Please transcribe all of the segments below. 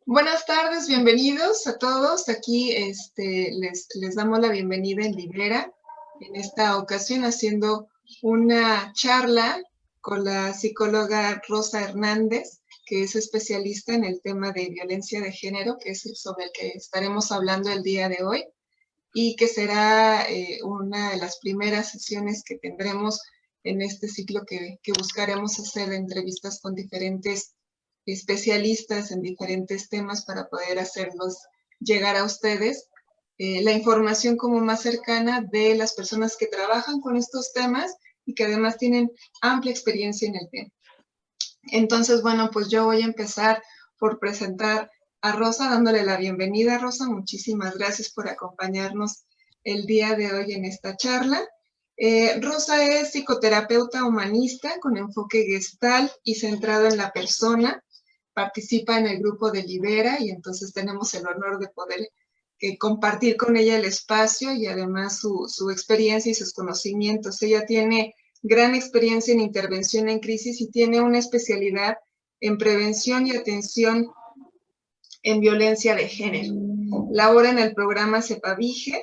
Buenas tardes, bienvenidos a todos. Aquí les damos la bienvenida en Libera, en esta ocasión haciendo una charla con la psicóloga Rosa Hernández, que es especialista en el tema de violencia de género, que es sobre el que estaremos hablando el día de hoy, y que será una de las primeras sesiones que tendremos en este ciclo que buscaremos hacer de entrevistas con diferentes especialistas en diferentes temas para poder hacerlos llegar a ustedes la información como más cercana de las personas que trabajan con estos temas y que además tienen amplia experiencia en el tema. Entonces, bueno, pues yo voy a empezar por presentar a Rosa, dándole la bienvenida. Rosa, muchísimas gracias por acompañarnos el día de hoy en esta charla. Rosa es psicoterapeuta humanista con enfoque gestal y centrado en la persona. Participa en el grupo de Libera y entonces tenemos el honor de poder compartir con ella el espacio y además su experiencia y sus conocimientos. Ella tiene gran experiencia en intervención en crisis y tiene una especialidad en prevención y atención en violencia de género. Labora en el programa CEPAVIGE,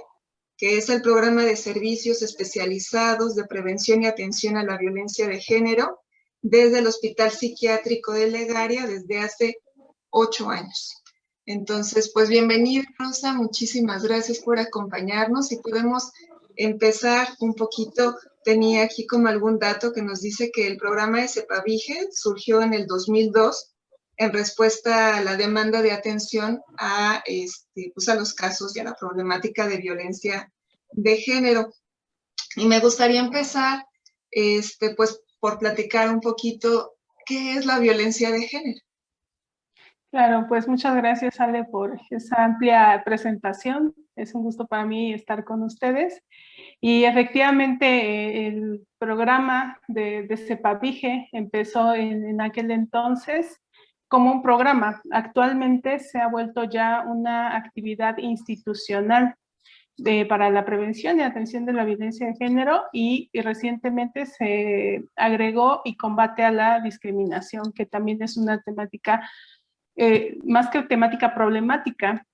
que es el programa de servicios especializados de prevención y atención a la violencia de género, desde el Hospital Psiquiátrico de Legaria desde hace 8 años. Entonces, pues bienvenida, Rosa, muchísimas gracias por acompañarnos y podemos empezar un poquito. Tenía aquí como algún dato que nos dice que el programa de CEPAVIGE surgió en el 2002 en respuesta a la demanda de atención pues a los casos y a la problemática de violencia de género. Y me gustaría empezar pues por platicar un poquito qué es la violencia de género. Claro, pues muchas gracias, Ale, por esa amplia presentación. Es un gusto para mí estar con ustedes. Y efectivamente, el programa de CEPAVIGE empezó en aquel entonces como un programa. Actualmente se ha vuelto ya una actividad institucional para la prevención y atención de la violencia de género y recientemente se agregó y combate a la discriminación, que también es una temática más que temática problemática,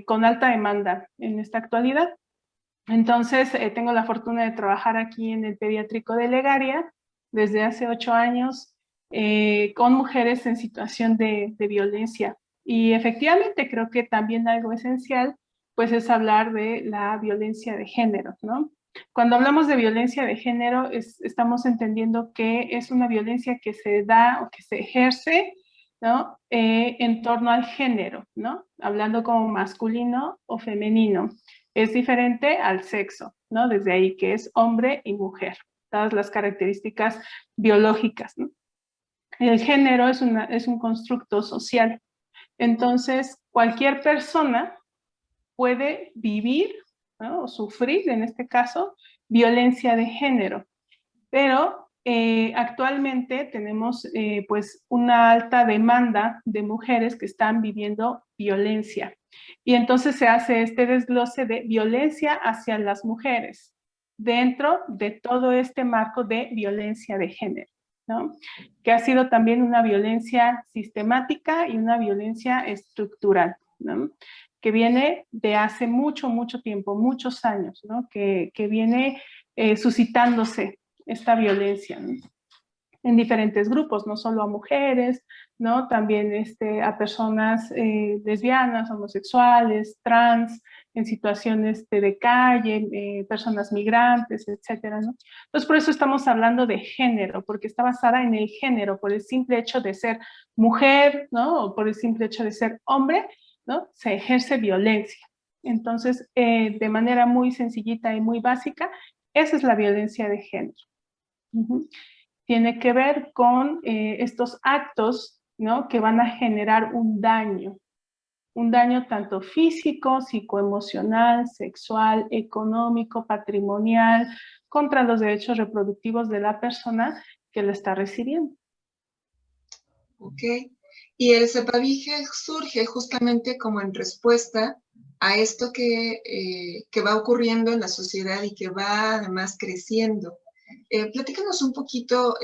con alta demanda en esta actualidad. Entonces, tengo la fortuna de trabajar aquí en el Pediátrico de Legaria desde hace 8 años con mujeres en situación de violencia. Y efectivamente creo que también algo esencial pues es hablar de la violencia de género, ¿no? Cuando hablamos de violencia de género estamos entendiendo que es una violencia que se da o que se ejerce, ¿no? En torno al género, ¿no? Hablando como masculino o femenino. Es diferente al sexo, ¿no? Desde ahí que es hombre y mujer, todas las características biológicas, ¿no? El género es un constructo social. Entonces, cualquier persona puede vivir, ¿no? O sufrir, en este caso, violencia de género. Pero actualmente tenemos pues una alta demanda de mujeres que están viviendo violencia. Y entonces se hace este desglose de violencia hacia las mujeres dentro de todo este marco de violencia de género, ¿no? Que ha sido también una violencia sistemática y una violencia estructural, ¿no? Que viene de hace mucho, mucho tiempo, muchos años, ¿no? Que viene suscitándose esta violencia, ¿no? En diferentes grupos, no solo a mujeres, ¿no? También a personas lesbianas, homosexuales, trans, en situaciones de calle, personas migrantes, etcétera, ¿no? Entonces, por eso estamos hablando de género, porque está basada en el género, por el simple hecho de ser mujer, ¿no? O por el simple hecho de ser hombre, ¿no? Se ejerce violencia. Entonces, de manera muy sencillita y muy básica, esa es la violencia de género. Tiene que ver con estos actos, ¿no? Que van a generar un daño tanto físico, psicoemocional, sexual, económico, patrimonial, contra los derechos reproductivos de la persona que lo está recibiendo. Ok. Y el CEPAVIGE surge justamente como en respuesta a esto que va ocurriendo en la sociedad y que va además creciendo. Platícanos un poquito,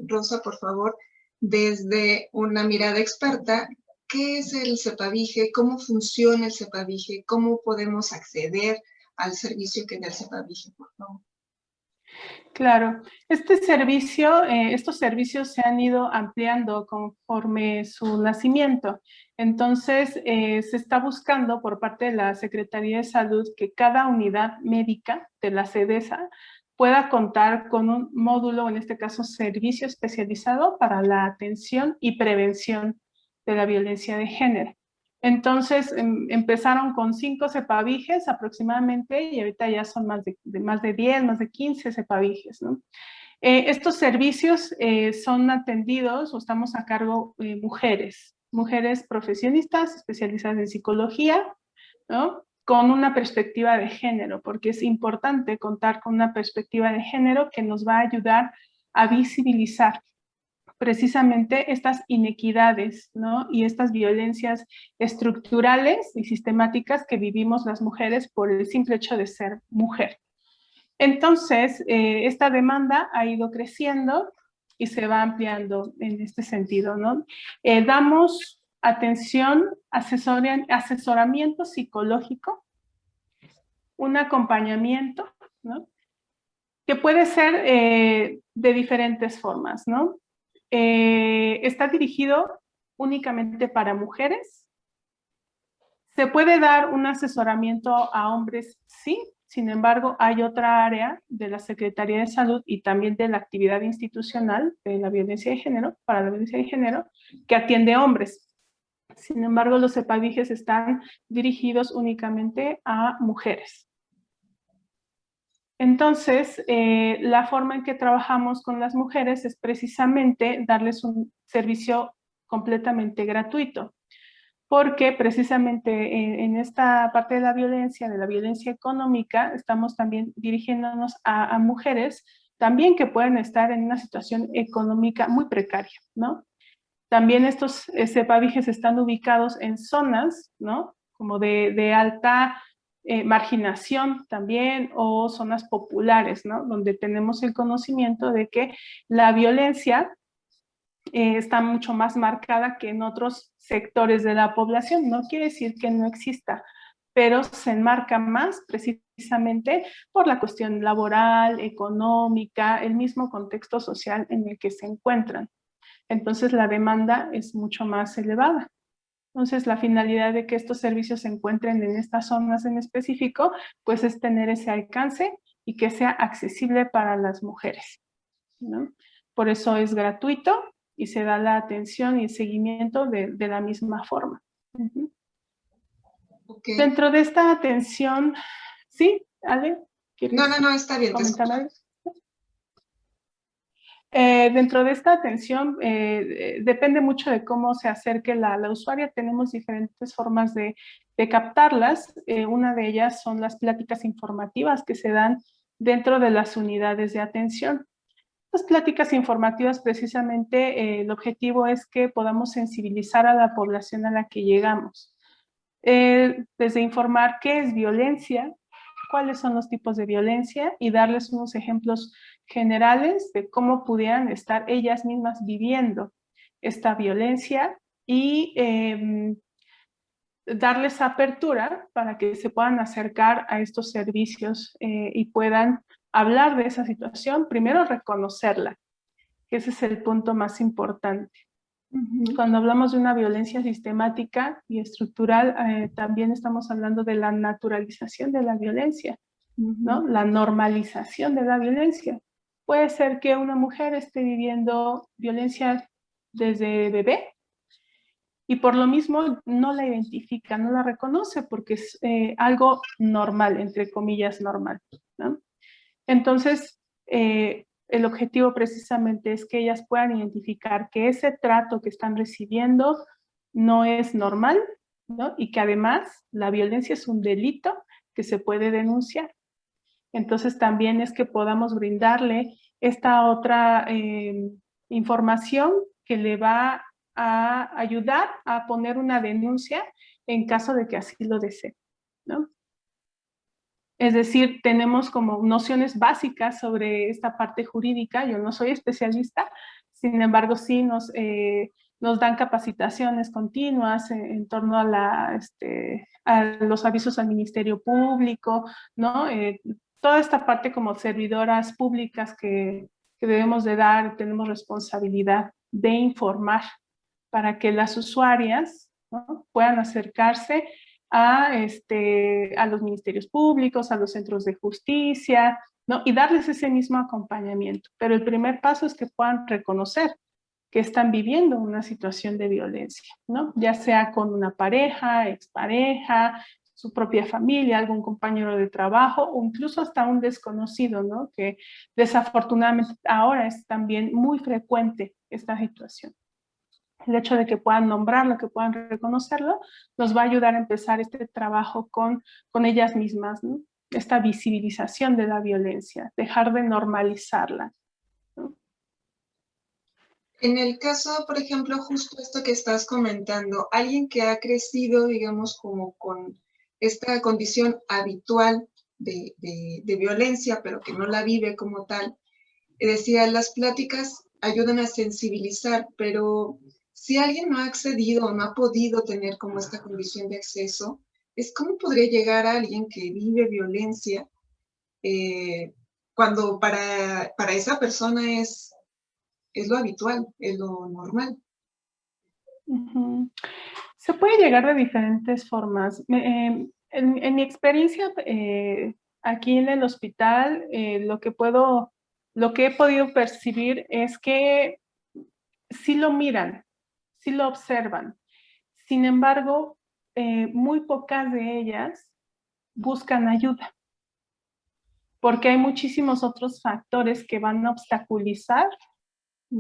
Rosa, por favor, desde una mirada experta, ¿qué es el CEPAVIGE? ¿Cómo funciona el CEPAVIGE? ¿Cómo podemos acceder al servicio que da el CEPAVIGE, por favor? Claro, este servicio, estos servicios se han ido ampliando conforme su nacimiento. Entonces, se está buscando por parte de la Secretaría de Salud que cada unidad médica de la SEDESA pueda contar con un módulo, en este caso, servicio especializado para la atención y prevención de la violencia de género. Entonces, empezaron con 5 cepaviges aproximadamente y ahorita ya son más de 10, más de 15 cepaviges, ¿no? Estos servicios son atendidos o estamos a cargo de mujeres profesionistas especializadas en psicología, ¿no? Con una perspectiva de género, porque es importante contar con una perspectiva de género que nos va a ayudar a visibilizar precisamente estas inequidades, ¿no? Y estas violencias estructurales y sistemáticas que vivimos las mujeres por el simple hecho de ser mujer. Entonces, esta demanda ha ido creciendo y se va ampliando en este sentido, ¿no? Damos atención, asesoramiento psicológico, un acompañamiento, ¿no? Que puede ser de diferentes formas, ¿no? Está dirigido únicamente para mujeres. Se puede dar un asesoramiento a hombres, sí. Sin embargo, hay otra área de la Secretaría de Salud y también de la actividad institucional de la violencia de género, para la violencia de género, que atiende a hombres. Sin embargo, los CEPAVIGES están dirigidos únicamente a mujeres. Entonces, la forma en que trabajamos con las mujeres es precisamente darles un servicio completamente gratuito, porque precisamente en esta parte de la violencia económica, estamos también dirigiéndonos a mujeres también que pueden estar en una situación económica muy precaria, ¿no? También estos CEPAVIGES están ubicados en zonas, ¿no? Como de alta marginación también, o zonas populares, ¿no? Donde tenemos el conocimiento de que la violencia está mucho más marcada que en otros sectores de la población. No quiere decir que no exista, pero se enmarca más precisamente por la cuestión laboral, económica, el mismo contexto social en el que se encuentran. Entonces la demanda es mucho más elevada. Entonces, la finalidad de que estos servicios se encuentren en estas zonas en específico, pues es tener ese alcance y que sea accesible para las mujeres, ¿no? Por eso es gratuito y se da la atención y el seguimiento de la misma forma. Okay. Dentro de esta atención, ¿sí, Ale? ¿Quieres No, está bien. comentar algo? Dentro de esta atención, depende mucho de cómo se acerque la usuaria. Tenemos diferentes formas de captarlas. Una de ellas son las pláticas informativas que se dan dentro de las unidades de atención. Las pláticas informativas, precisamente, el objetivo es que podamos sensibilizar a la población a la que llegamos. Desde informar qué es violencia, cuáles son los tipos de violencia y darles unos ejemplos generales de cómo pudieran estar ellas mismas viviendo esta violencia y darles apertura para que se puedan acercar a estos servicios y puedan hablar de esa situación, primero reconocerla, que ese es el punto más importante. Cuando hablamos de una violencia sistemática y estructural, también estamos hablando de la naturalización de la violencia, ¿no? La normalización de la violencia. Puede ser que una mujer esté viviendo violencia desde bebé y por lo mismo no la identifica, no la reconoce porque es algo normal, entre comillas normal, ¿no? Entonces, el objetivo precisamente es que ellas puedan identificar que ese trato que están recibiendo no es normal, ¿no? Y que además la violencia es un delito que se puede denunciar. Entonces también es que podamos brindarle esta otra información que le va a ayudar a poner una denuncia en caso de que así lo desee, ¿no? Es decir, tenemos como nociones básicas sobre esta parte jurídica. Yo no soy especialista, sin embargo, sí nos nos dan capacitaciones continuas en torno a los avisos al Ministerio Público, ¿no? Toda esta parte como servidoras públicas que debemos de dar, tenemos responsabilidad de informar para que las usuarias, ¿no?, puedan acercarse a los ministerios públicos, a los centros de justicia, ¿no?, y darles ese mismo acompañamiento. Pero el primer paso es que puedan reconocer que están viviendo una situación de violencia, ¿no? Ya sea con una pareja, expareja, su propia familia, algún compañero de trabajo o incluso hasta un desconocido, ¿no? Que desafortunadamente ahora es también muy frecuente esta situación. El hecho de que puedan nombrarlo, que puedan reconocerlo, nos va a ayudar a empezar este trabajo con ellas mismas, ¿no? Esta visibilización de la violencia, dejar de normalizarla, ¿no? En el caso, por ejemplo, justo esto que estás comentando, alguien que ha crecido, digamos, como con esta condición habitual de violencia, pero que no la vive como tal, decía, las pláticas ayudan a sensibilizar, pero si alguien no ha accedido o no ha podido tener como esta condición de acceso, es cómo podría llegar a alguien que vive violencia cuando para esa persona es lo habitual, es lo normal. Uh-huh. Se puede llegar de diferentes formas. En mi experiencia aquí en el hospital, lo que he podido percibir es que sí lo miran, sí lo observan. Sin embargo, muy pocas de ellas buscan ayuda, porque hay muchísimos otros factores que van a obstaculizar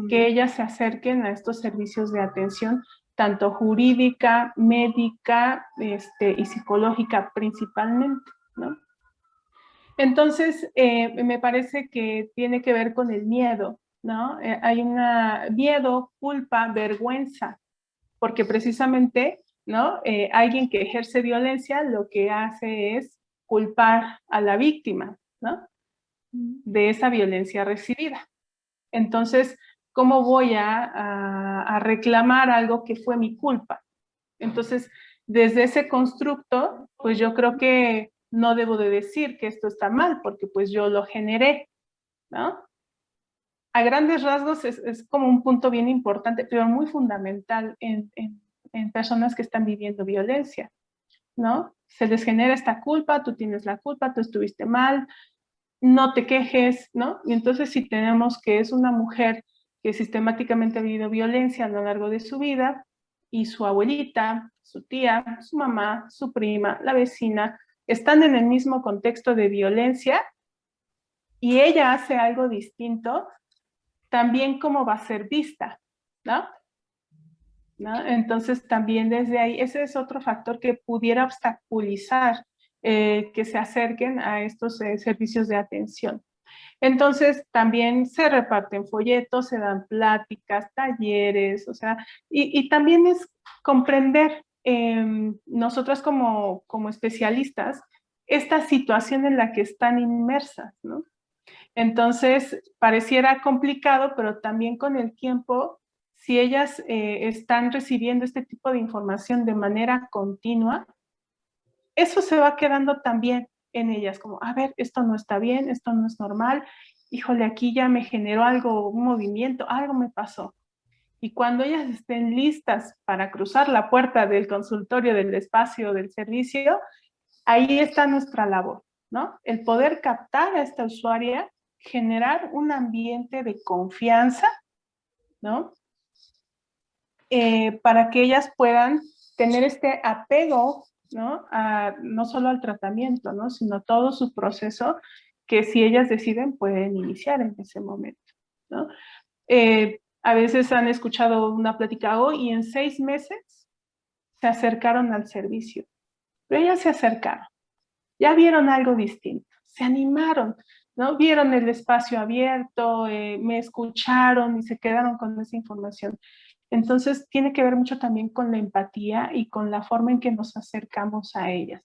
que ellas se acerquen a estos servicios de atención, tanto jurídica, médica, y psicológica principalmente, ¿no? Entonces, me parece que tiene que ver con el miedo, ¿no? Hay una miedo, culpa, vergüenza, porque precisamente, ¿no? Alguien que ejerce violencia lo que hace es culpar a la víctima, ¿no?, de esa violencia recibida. Entonces, ¿cómo voy a reclamar algo que fue mi culpa? Entonces, desde ese constructo, pues yo creo que no debo de decir que esto está mal, porque pues yo lo generé, ¿no? A grandes rasgos es como un punto bien importante, pero muy fundamental en personas que están viviendo violencia, ¿no? Se les genera esta culpa, tú tienes la culpa, tú estuviste mal, no te quejes, ¿no? Y entonces si tenemos que es una mujer que sistemáticamente ha vivido violencia a lo largo de su vida y su abuelita, su tía, su mamá, su prima, la vecina, están en el mismo contexto de violencia y ella hace algo distinto, también cómo va a ser vista, ¿no? ¿No? Entonces también desde ahí, ese es otro factor que pudiera obstaculizar que se acerquen a estos servicios de atención. Entonces también se reparten folletos, se dan pláticas, talleres, o sea, y también es comprender nosotras como especialistas esta situación en la que están inmersas, ¿no? Entonces pareciera complicado, pero también con el tiempo, si ellas están recibiendo este tipo de información de manera continua, eso se va quedando también en ellas, como, a ver, esto no está bien, esto no es normal, híjole, aquí ya me generó algo, un movimiento, algo me pasó. Y cuando ellas estén listas para cruzar la puerta del consultorio, del espacio, del servicio, ahí está nuestra labor, ¿no? El poder captar a esta usuaria, generar un ambiente de confianza, ¿no? Para que ellas puedan tener este apego, ¿no? No solo al tratamiento, ¿no?, sino a todo su proceso que si ellas deciden pueden iniciar en ese momento, ¿no? A veces han escuchado una plática hoy y en 6 meses se acercaron al servicio, pero ellas se acercaron, ya vieron algo distinto, se animaron, ¿no? Vieron el espacio abierto, me escucharon y se quedaron con esa información. Entonces, tiene que ver mucho también con la empatía y con la forma en que nos acercamos a ellas.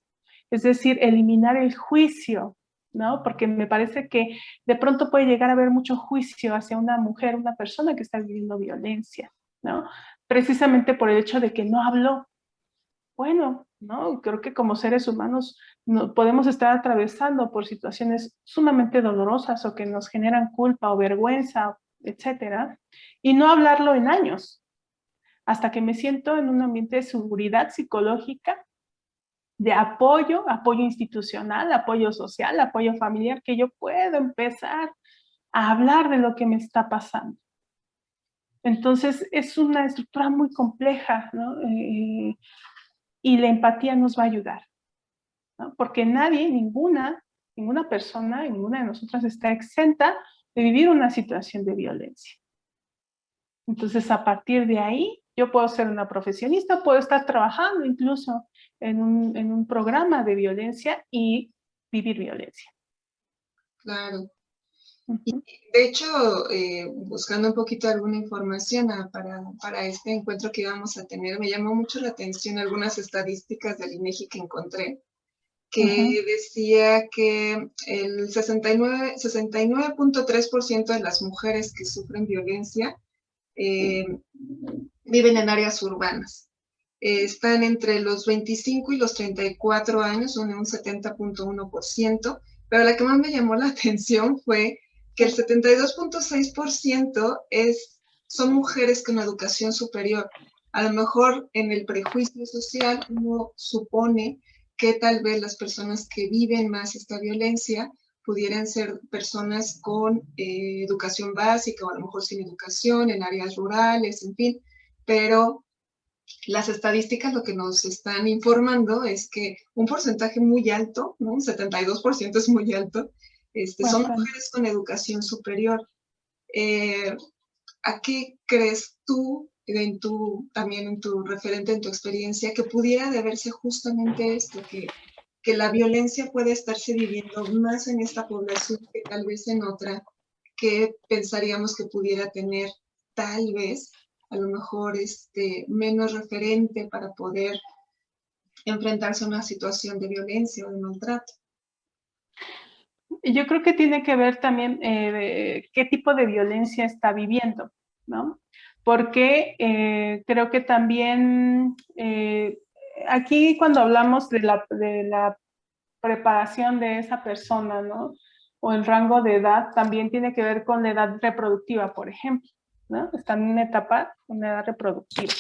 Es decir, eliminar el juicio, ¿no? Porque me parece que de pronto puede llegar a haber mucho juicio hacia una mujer, una persona que está viviendo violencia, ¿no? precisamente por el hecho de que no habló. Bueno, ¿no? Creo que como seres humanos no, podemos estar atravesando por situaciones sumamente dolorosas o que nos generan culpa o vergüenza, etcétera, y no hablarlo en años, hasta que me siento en un ambiente de seguridad psicológica, de apoyo, apoyo institucional, apoyo social, apoyo familiar, que yo puedo empezar a hablar de lo que me está pasando. Entonces, es una estructura muy compleja, ¿no? Y la empatía nos va a ayudar, ¿no? Porque nadie, ninguna persona, ninguna de nosotras está exenta de vivir una situación de violencia. Entonces, a partir de ahí, yo puedo ser una profesionista, puedo estar trabajando incluso en un programa de violencia y vivir violencia. Claro. Y Uh-huh. de hecho, buscando un poquito alguna información para este encuentro que íbamos a tener, me llamó mucho la atención algunas estadísticas del INEGI que encontré, que decía que el 69.3% de las mujeres que sufren violencia viven en áreas urbanas. Están entre los 25 y los 34 años, son un 70.1%, pero la que más me llamó la atención fue que el 72.6% son mujeres con educación superior. A lo mejor en el prejuicio social uno supone que tal vez las personas que viven más esta violencia pudieran ser personas con educación básica o a lo mejor sin educación en áreas rurales, en fin, pero las estadísticas lo que nos están informando es que un porcentaje muy alto, ¿no? Un 72% es muy alto, son mujeres con educación superior. ¿A qué crees tú, también en tu referente, en tu experiencia, que pudiera deberse justamente esto, que la violencia puede estarse viviendo más en esta población que tal vez en otra, que pensaríamos que pudiera tener tal vez a lo mejor menos referente para poder enfrentarse a una situación de violencia o de maltrato? Yo creo que tiene que ver también qué tipo de violencia está viviendo, ¿no? Porque creo que también aquí cuando hablamos de la preparación de esa persona, ¿no? O el rango de edad, también tiene que ver con la edad reproductiva, por ejemplo, ¿no? Están en una etapa, una edad reproductiva.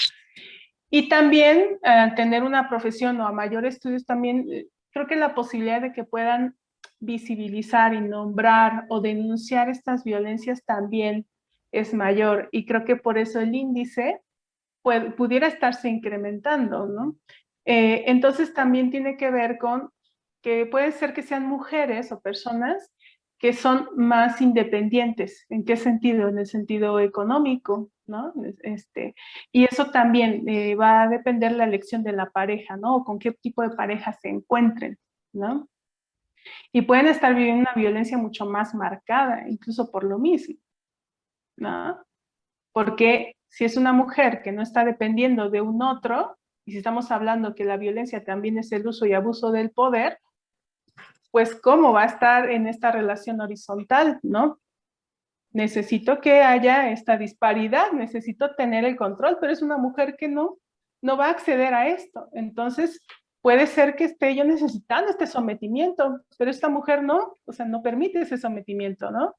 Y también al tener una profesión o a mayor estudios también, creo que la posibilidad de que puedan visibilizar y nombrar o denunciar estas violencias también es mayor. Y creo que por eso el índice pudiera estarse incrementando, ¿no? Entonces también tiene que ver con que puede ser que sean mujeres o personas que son más independientes. ¿En qué sentido? En el sentido económico, ¿no? Y eso también va a depender la elección de la pareja, ¿no? O con qué tipo de pareja se encuentren, ¿no? Y pueden estar viviendo una violencia mucho más marcada, incluso por lo mismo, ¿no? Porque si es una mujer que no está dependiendo de un otro, y si estamos hablando que la violencia también es el uso y abuso del poder, pues cómo va a estar en esta relación horizontal, ¿no? Necesito que haya esta disparidad, necesito tener el control, pero es una mujer que no va a acceder a esto. Entonces, puede ser que esté yo necesitando este sometimiento, pero esta mujer no, o sea, no permite ese sometimiento, ¿no?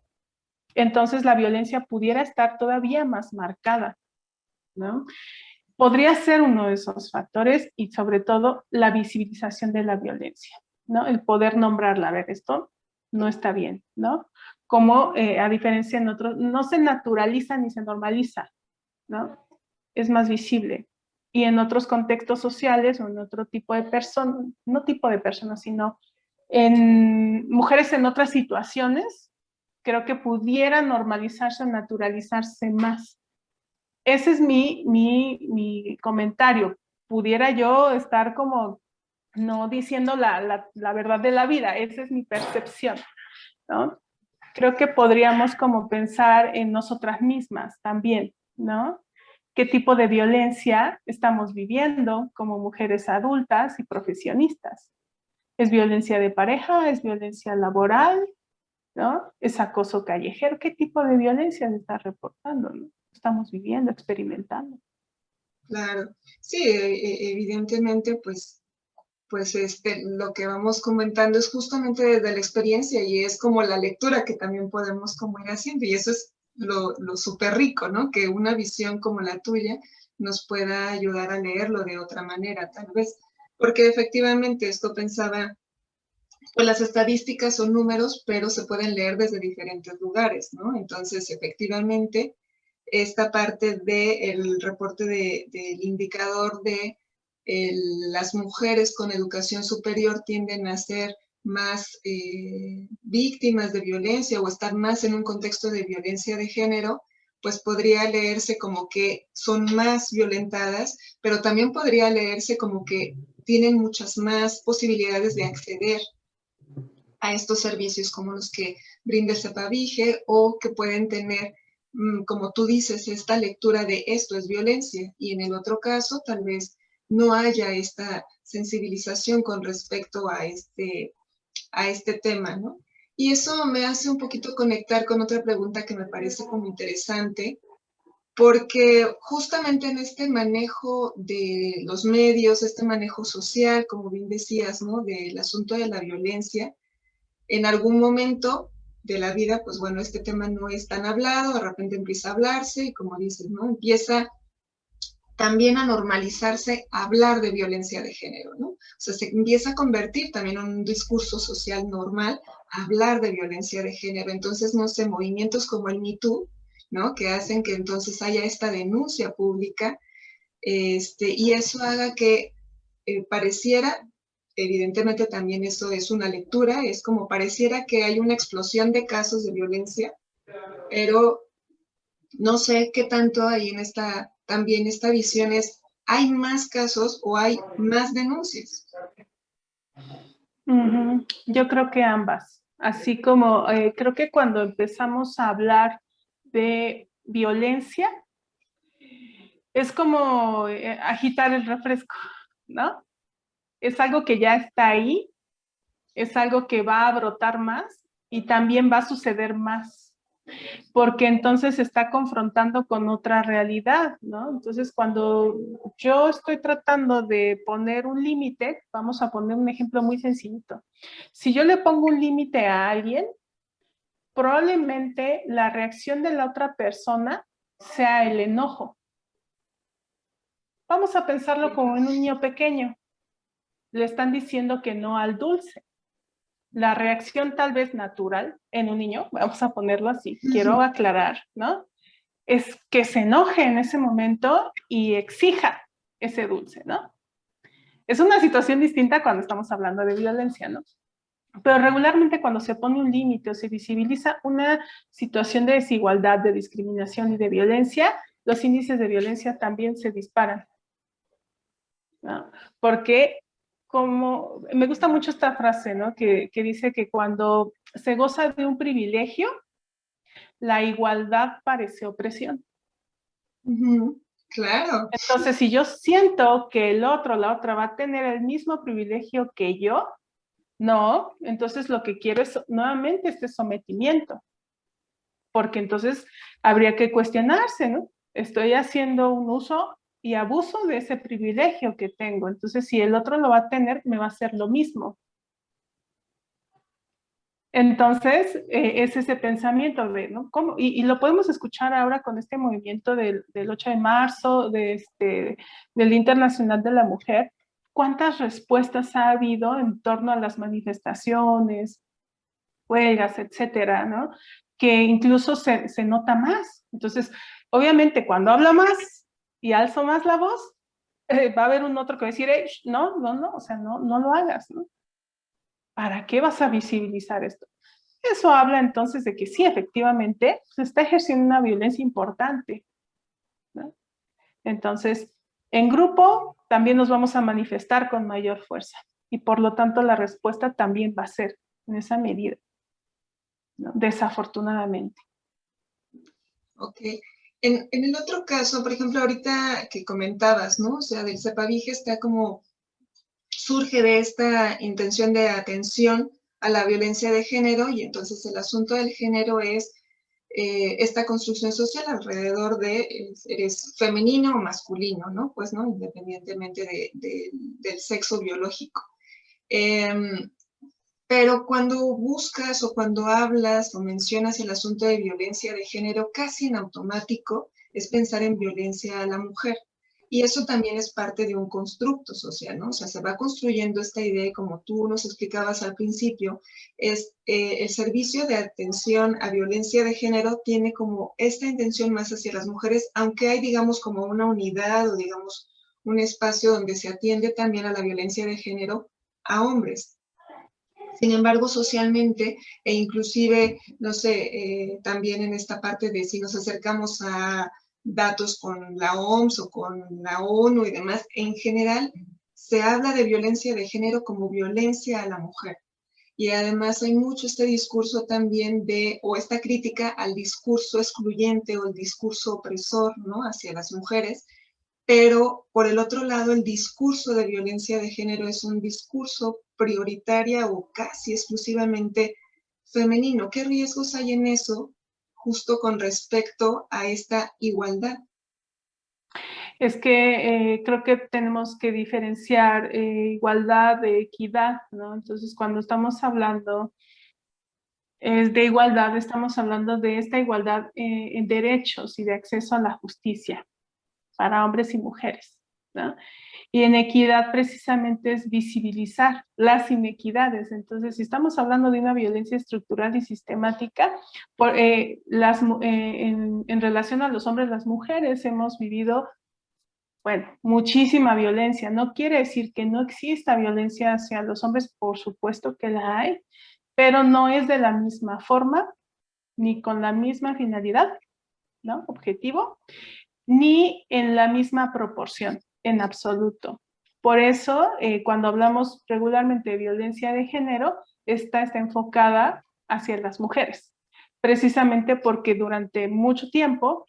Entonces la violencia pudiera estar todavía más marcada, ¿no? Podría ser uno de esos factores y sobre todo la visibilización de la violencia, ¿no? El poder nombrarla, a ver, esto no está bien, ¿no? Como a diferencia en otros, no se naturaliza ni se normaliza, ¿no? Es más visible. Y en otros contextos sociales o en otro tipo de personas, no tipo de personas, sino en mujeres en otras situaciones, creo que pudiera normalizarse o naturalizarse más. Ese es mi comentario. Pudiera yo estar como no diciendo la verdad de la vida, esa es mi percepción, ¿no? Creo que podríamos como pensar en nosotras mismas también, ¿no? ¿Qué tipo de violencia estamos viviendo como mujeres adultas y profesionistas? ¿Es violencia de pareja? ¿Es violencia laboral? ¿No? ¿Es acoso callejero? ¿Qué tipo de violencia se está reportando? ¿No? Estamos viviendo, experimentando. Claro. Sí, evidentemente, pues lo que vamos comentando es justamente desde la experiencia y es como la lectura que también podemos como ir haciendo y eso es lo súper rico, ¿no? Que una visión como la tuya nos pueda ayudar a leerlo de otra manera, tal vez. Porque efectivamente esto pensaba, pues las estadísticas son números, pero se pueden leer desde diferentes lugares, ¿no? Entonces, efectivamente, esta parte del reporte del indicador de las mujeres con educación superior tienden a ser más víctimas de violencia o estar más en un contexto de violencia de género, pues podría leerse como que son más violentadas, pero también podría leerse como que tienen muchas más posibilidades de acceder a estos servicios como los que brinda el CEPAVIGE o que pueden tener, como tú dices, esta lectura de esto es violencia y en el otro caso tal vez no haya esta sensibilización con respecto a este tema, ¿no? Y eso me hace un poquito conectar con otra pregunta que me parece como interesante, porque justamente en este manejo de los medios, este manejo social, como bien decías, ¿no? Del asunto de la violencia, en algún momento de la vida, pues bueno, este tema no es tan hablado, de repente empieza a hablarse y como dices, ¿no? Empieza también a normalizarse hablar de violencia de género, ¿no? O sea, se empieza a convertir también en un discurso social normal hablar de violencia de género. Entonces, no sé, movimientos como el Me Too, ¿no? Que hacen que entonces haya esta denuncia pública, y eso haga que pareciera, evidentemente también eso es una lectura, es como pareciera que hay una explosión de casos de violencia, pero no sé qué tanto hay en también esta visión es, ¿hay más casos o hay más denuncias? Yo creo que ambas, así como creo que cuando empezamos a hablar de violencia, es como agitar el refresco, ¿no? Es algo que ya está ahí, es algo que va a brotar más y también va a suceder más, porque entonces se está confrontando con otra realidad, ¿no? Entonces, cuando yo estoy tratando de poner un límite, vamos a poner un ejemplo muy sencillito. Si yo le pongo un límite a alguien, probablemente la reacción de la otra persona sea el enojo. Vamos a pensarlo como en un niño pequeño. Le están diciendo que no al dulce. La reacción tal vez natural en un niño, vamos a ponerlo así, quiero aclarar, ¿no? Es que se enoje en ese momento y exija ese dulce, ¿no? Es una situación distinta cuando estamos hablando de violencia, ¿no? Pero regularmente cuando se pone un límite o se visibiliza una situación de desigualdad, de discriminación y de violencia, los índices de violencia también se disparan, ¿no? Porque como, me gusta mucho esta frase, ¿no? Que dice que cuando se goza de un privilegio, la igualdad parece opresión. Claro. Entonces, si yo siento que el otro, la otra va a tener el mismo privilegio que yo, no, entonces lo que quiero es nuevamente este sometimiento, porque entonces habría que cuestionarse, ¿no? Estoy haciendo un uso y abuso de ese privilegio que tengo, entonces si el otro lo va a tener, me va a hacer lo mismo. Entonces, es ese pensamiento de, ¿no? ¿Cómo? Y lo podemos escuchar ahora con este movimiento del 8 de marzo, del Día Internacional de la Mujer. ¿Cuántas respuestas ha habido en torno a las manifestaciones, huelgas, etcétera, ¿no? Que incluso se nota más. Entonces, obviamente, cuando hablo más y alzo más la voz, va a haber un otro que va a decir, no, no, no, o sea, no, no lo hagas, ¿no? ¿Para qué vas a visibilizar esto? Eso habla entonces de que sí, efectivamente, se está ejerciendo una violencia importante, ¿no? Entonces, en grupo también nos vamos a manifestar con mayor fuerza y por lo tanto la respuesta también va a ser en esa medida, ¿no? Desafortunadamente. Ok. En el otro caso, por ejemplo, ahorita que comentabas, ¿no? O sea, del CEPAVIGE está como surge de esta intención de atención a la violencia de género y entonces el asunto del género es esta construcción social alrededor de eres femenino o masculino, ¿no? Pues, ¿no? Independientemente del sexo biológico. Pero cuando buscas o cuando hablas o mencionas el asunto de violencia de género, casi en automático es pensar en violencia a la mujer. Y eso también es parte de un constructo social, ¿no? O sea, se va construyendo esta idea y como tú nos explicabas al principio, es el servicio de atención a violencia de género tiene como esta intención más hacia las mujeres, aunque hay, digamos, como una unidad o, digamos, un espacio donde se atiende también a la violencia de género a hombres. Sin embargo, socialmente e inclusive, no sé, también en esta parte de si nos acercamos a datos con la OMS o con la ONU y demás, en general se habla de violencia de género como violencia a la mujer. Y además hay mucho este discurso también de, o esta crítica al discurso excluyente o el discurso opresor, ¿no? Hacia las mujeres, pero por el otro lado, el discurso de violencia de género es un discurso prioritaria o casi exclusivamente femenino. ¿Qué riesgos hay en eso justo con respecto a esta igualdad? Es que creo que tenemos que diferenciar igualdad de equidad, ¿no? Entonces, cuando estamos hablando de igualdad, estamos hablando de esta igualdad en derechos y de acceso a la justicia para hombres y mujeres, ¿no? Y en equidad precisamente es visibilizar las inequidades. Entonces, si estamos hablando de una violencia estructural y sistemática, en relación a los hombres, las mujeres hemos vivido, bueno, muchísima violencia. No quiere decir que no exista violencia hacia los hombres, por supuesto que la hay, pero no es de la misma forma, ni con la misma finalidad, ¿no? Objetivo, ni en la misma proporción, en absoluto. Por eso, cuando hablamos regularmente de violencia de género, esta está enfocada hacia las mujeres, precisamente porque durante mucho tiempo,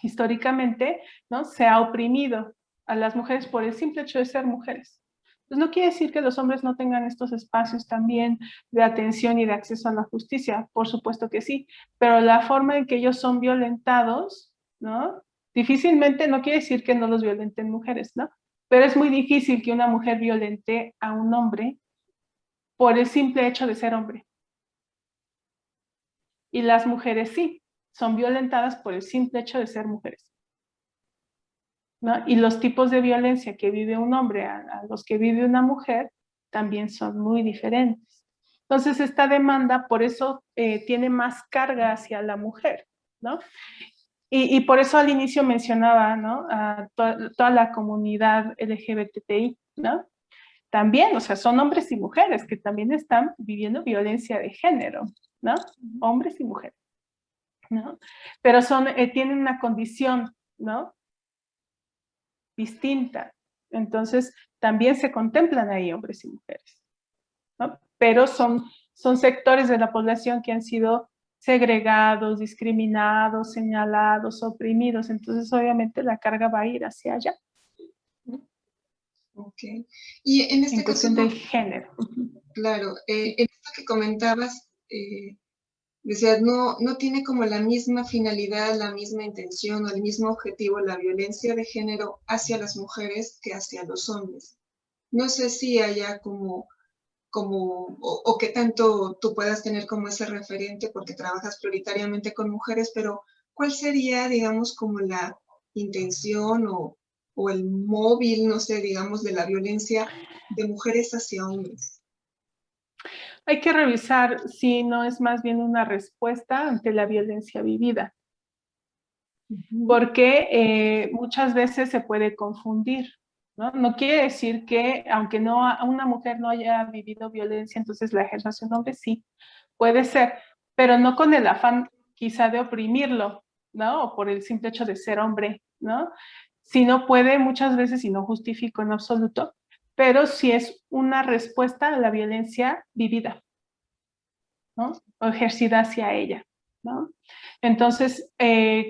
históricamente, ¿no? Se ha oprimido a las mujeres por el simple hecho de ser mujeres. Pues no quiere decir que los hombres no tengan estos espacios también de atención y de acceso a la justicia, por supuesto que sí, pero la forma en que ellos son violentados, ¿no? Difícilmente, no quiere decir que no los violenten mujeres, ¿no? Pero es muy difícil que una mujer violente a un hombre por el simple hecho de ser hombre. Y las mujeres sí, son violentadas por el simple hecho de ser mujeres, ¿no? Y los tipos de violencia que vive un hombre a los que vive una mujer también son muy diferentes. Entonces, esta demanda, por eso tiene más carga hacia la mujer, ¿no? Y por eso al inicio mencionaba, ¿no? A toda la comunidad LGBTI, ¿no? También, o sea, son hombres y mujeres que también están viviendo violencia de género, ¿no? Hombres y mujeres, ¿no? Pero tienen una condición, ¿no? Distinta. Entonces, también se contemplan ahí hombres y mujeres, ¿no? Pero son sectores de la población que han sido segregados, discriminados, señalados, oprimidos. Entonces, obviamente, la carga va a ir hacia allá. Ok. Y en este en caso, cuestión del género. claro, en esto que comentabas, decías, no tiene como la misma finalidad, la misma intención o el mismo objetivo la violencia de género hacia las mujeres que hacia los hombres. No sé si haya o qué tanto tú puedas tener como ese referente porque trabajas prioritariamente con mujeres, pero ¿cuál sería, digamos, como la intención o el móvil, no sé, digamos, de la violencia de mujeres hacia hombres? Hay que revisar si no es más bien una respuesta ante la violencia vivida, porque muchas veces se puede confundir, ¿no? No quiere decir que, aunque una mujer no haya vivido violencia, entonces la ejerza hacia un hombre, sí, puede ser, pero no con el afán quizá de oprimirlo, ¿no? O por el simple hecho de ser hombre, ¿no? Sino puede muchas veces, y no justifico en absoluto, pero sí es una respuesta a la violencia vivida, ¿no? O ejercida hacia ella, ¿no? Entonces,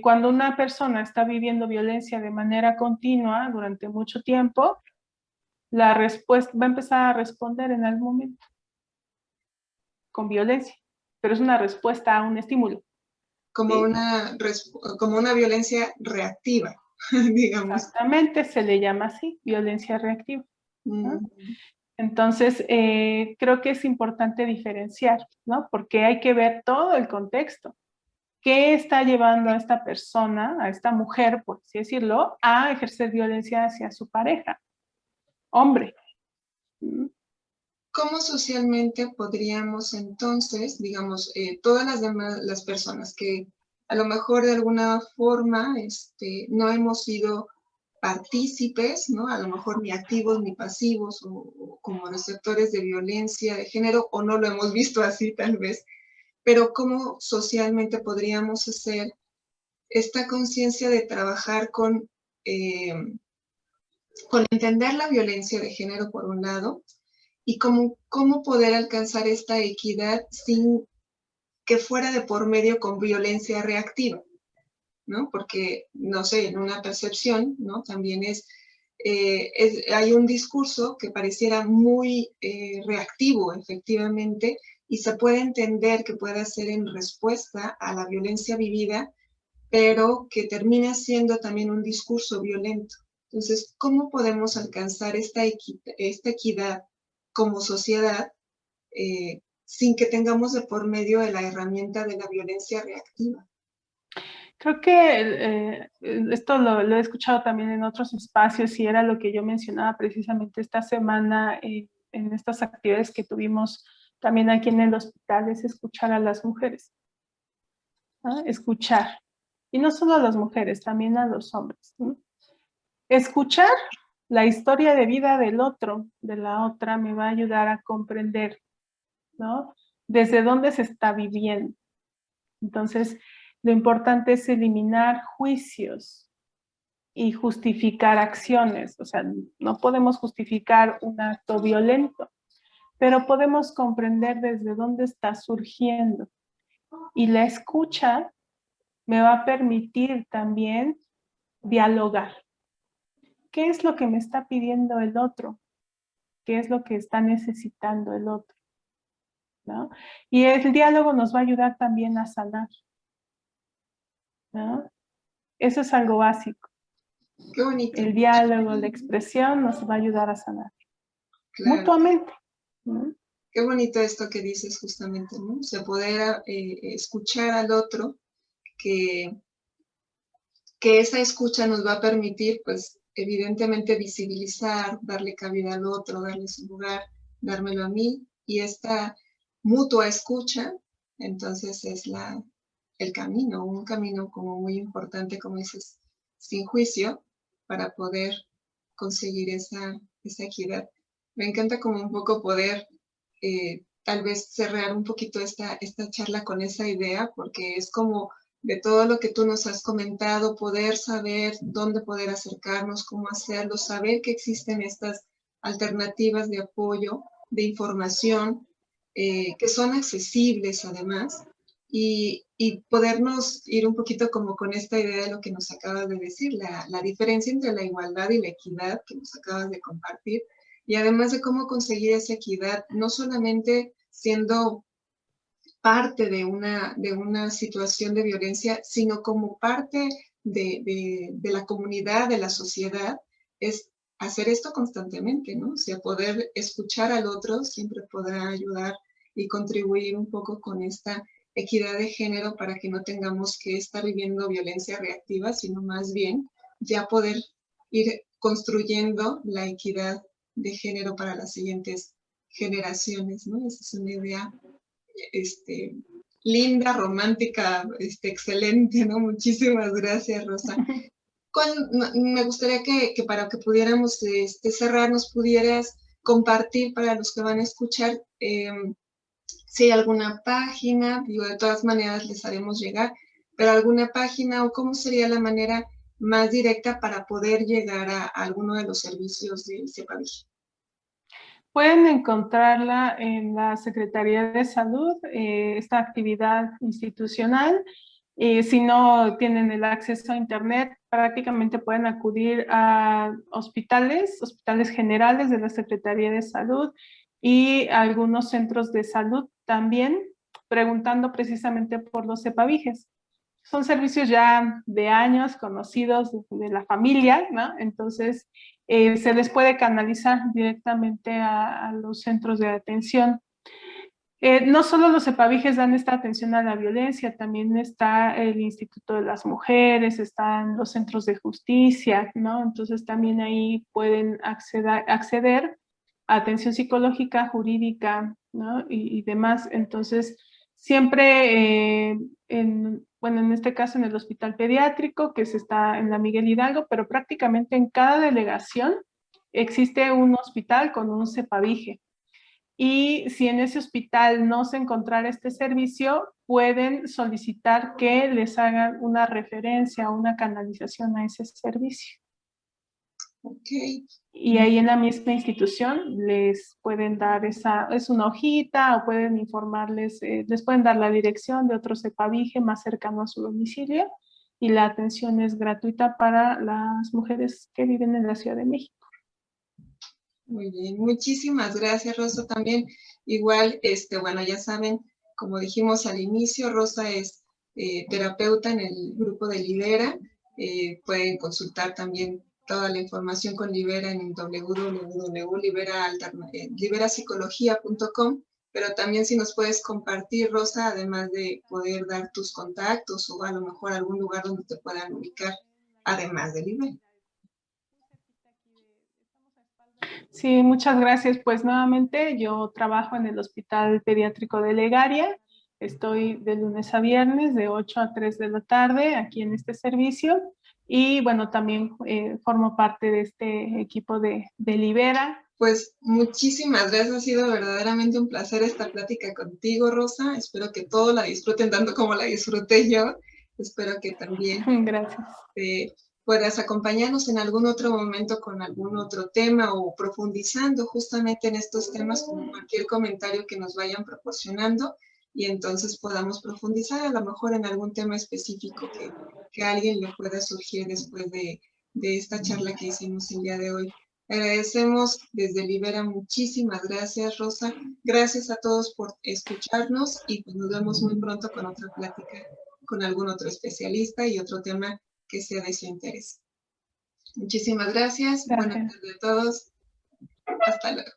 cuando una persona está viviendo violencia de manera continua durante mucho tiempo, la respuesta va a empezar a responder en algún momento con violencia, pero es una respuesta a un estímulo, como, ¿sí? como una violencia reactiva, digamos. Exactamente, se le llama así, violencia reactiva, ¿no? Entonces, creo que es importante diferenciar, ¿no? Porque hay que ver todo el contexto. ¿Qué está llevando a esta persona, a esta mujer, por así decirlo, a ejercer violencia hacia su pareja? Hombre. ¿Cómo socialmente podríamos entonces, digamos, todas las demás, las personas que a lo mejor de alguna forma no hemos sido partícipes, ¿no? A lo mejor ni activos ni pasivos o como receptores de violencia de género, o no lo hemos visto así tal vez, pero cómo socialmente podríamos hacer esta conciencia de trabajar con entender la violencia de género por un lado, y cómo poder alcanzar esta equidad sin que fuera de por medio con violencia reactiva, ¿no? Porque, no sé, en una percepción, ¿no? También hay un discurso que pareciera muy reactivo, efectivamente, y se puede entender que pueda ser en respuesta a la violencia vivida, pero que termina siendo también un discurso violento. Entonces, ¿cómo podemos alcanzar esta equidad como sociedad sin que tengamos de por medio de la herramienta de la violencia reactiva? Creo que esto lo he escuchado también en otros espacios y era lo que yo mencionaba precisamente esta semana en estas actividades que tuvimos también aquí en el hospital, es escuchar a las mujeres, ¿no? Escuchar. Y no solo a las mujeres, también a los hombres, ¿no? Escuchar la historia de vida del otro, de la otra, me va a ayudar a comprender, ¿no? Desde dónde se está viviendo. Entonces, lo importante es eliminar juicios y justificar acciones. O sea, no podemos justificar un acto violento, pero podemos comprender desde dónde está surgiendo. Y la escucha me va a permitir también dialogar. ¿Qué es lo que me está pidiendo el otro? ¿Qué es lo que está necesitando el otro? ¿No? Y el diálogo nos va a ayudar también a sanar, ¿no? Eso es algo básico. Qué bonito. El diálogo, la expresión nos va a ayudar a sanar. Claro. Mutuamente, ¿no? Qué bonito esto que dices justamente, ¿no? O sea, poder escuchar al otro, que, que esa escucha nos va a permitir, pues, evidentemente visibilizar, darle cabida al otro, darle su lugar, dármelo a mí, y esta mutua escucha, entonces es el camino, un camino como muy importante, como dices, sin juicio, para poder conseguir esa equidad. Me encanta como un poco poder tal vez cerrar un poquito esta charla con esa idea, porque es como de todo lo que tú nos has comentado, poder saber dónde poder acercarnos, cómo hacerlo, saber que existen estas alternativas de apoyo, de información, que son accesibles además, y podernos ir un poquito como con esta idea de lo que nos acabas de decir, la diferencia entre la igualdad y la equidad que nos acabas de compartir, y además de cómo conseguir esa equidad, no solamente siendo parte de una situación de violencia, sino como parte de la comunidad, de la sociedad, es hacer esto constantemente, ¿no? O sea, poder escuchar al otro siempre podrá ayudar y contribuir un poco con esta equidad de género para que no tengamos que estar viviendo violencia reactiva, sino más bien ya poder ir construyendo la equidad de género para las siguientes generaciones, ¿no? Esa es una idea linda, romántica, excelente, ¿no? Muchísimas gracias, Rosa. Me gustaría que para que pudiéramos cerrar, nos pudieras compartir para los que van a escuchar si hay alguna página, digo, de todas maneras les haremos llegar, pero alguna página o cómo sería la manera más directa para poder llegar a alguno de los servicios de CEPAVIG. Pueden encontrarla en la Secretaría de Salud, esta actividad institucional. Si no tienen el acceso a Internet, prácticamente pueden acudir a hospitales generales de la Secretaría de Salud y a algunos centros de salud también, preguntando precisamente por los CEPAVIGES. son servicios ya de años conocidos de la familia, ¿no? Entonces, se les puede canalizar directamente a los centros de atención. No solo los CEPAVIGES dan esta atención a la violencia, también está el Instituto de las Mujeres, están los centros de justicia, ¿no? Entonces también ahí pueden acceder a atención psicológica, jurídica, ¿no? Y demás. Entonces, siempre, bueno, en este caso en el hospital pediátrico, que se está en la Miguel Hidalgo, pero prácticamente en cada delegación existe un hospital con un CEPAVIGE. Y si en ese hospital no se encontrara este servicio, pueden solicitar que les hagan una referencia o una canalización a ese servicio. Okay. Y ahí en la misma institución les pueden dar es una hojita o pueden informarles, les pueden dar la dirección de otro CEPAVIGE más cercano a su domicilio y la atención es gratuita para las mujeres que viven en la Ciudad de México. Muy bien, muchísimas gracias, Rosa. También igual, bueno, ya saben, como dijimos al inicio, Rosa es terapeuta en el grupo de Libera. Pueden consultar también toda la información con Libera en www.liberapsicología.com, pero también si nos puedes compartir, Rosa, además de poder dar tus contactos o a lo mejor algún lugar donde te puedan ubicar, además de Libera. Sí, muchas gracias. Pues nuevamente yo trabajo en el Hospital Pediátrico de Legaria. Estoy de lunes a viernes de 8 a 3 de la tarde aquí en este servicio. Y bueno, también formo parte de este equipo de Libera. Pues muchísimas gracias, ha sido verdaderamente un placer esta plática contigo, Rosa. Espero que todos la disfruten tanto como la disfruté yo. Espero que también gracias. Puedas acompañarnos en algún otro momento con algún otro tema o profundizando justamente en estos temas con cualquier comentario que nos vayan proporcionando y entonces podamos profundizar a lo mejor en algún tema específico que a alguien le pueda surgir después de esta charla que hicimos el día de hoy. Agradecemos desde Libera, muchísimas gracias, Rosa. Gracias a todos por escucharnos y pues nos vemos muy pronto con otra plática con algún otro especialista y otro tema que sea de su interés. Muchísimas gracias. Buenas tardes a todos. Hasta luego.